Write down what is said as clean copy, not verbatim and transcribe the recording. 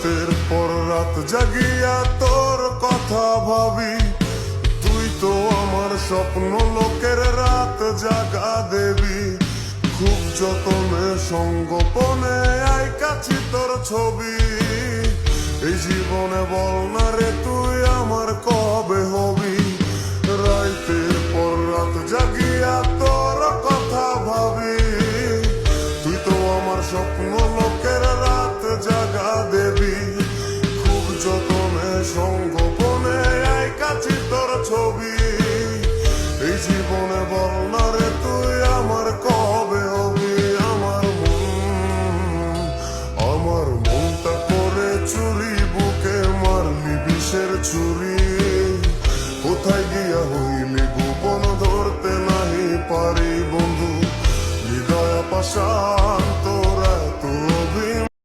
রাতের পর রাত জাগিয়া তোর কথা ভাবি, তুই তো আমার স্বপ্ন লোকের রাত জাগা দেবী। খুব যতনে সঙ্গোপনে আইকাছি তোর ছবি, এই জীবনে বল না রে তুই আমার কবে হবি। রাতের পর রাত জাগিয়া তোর কথা ভাবি, তুই তো আমার স্বপ্ন লোকের রাত জাগা দেবী। খুব যতনে সঙ্গোপনে আইকাছি তোর ছবি, এই জীবনে বল না রে তুই আমার কবে হবি। আমার মনটা করে চুরি, বুকে মারলি বিষের ছুরি, কোথায় গিয়া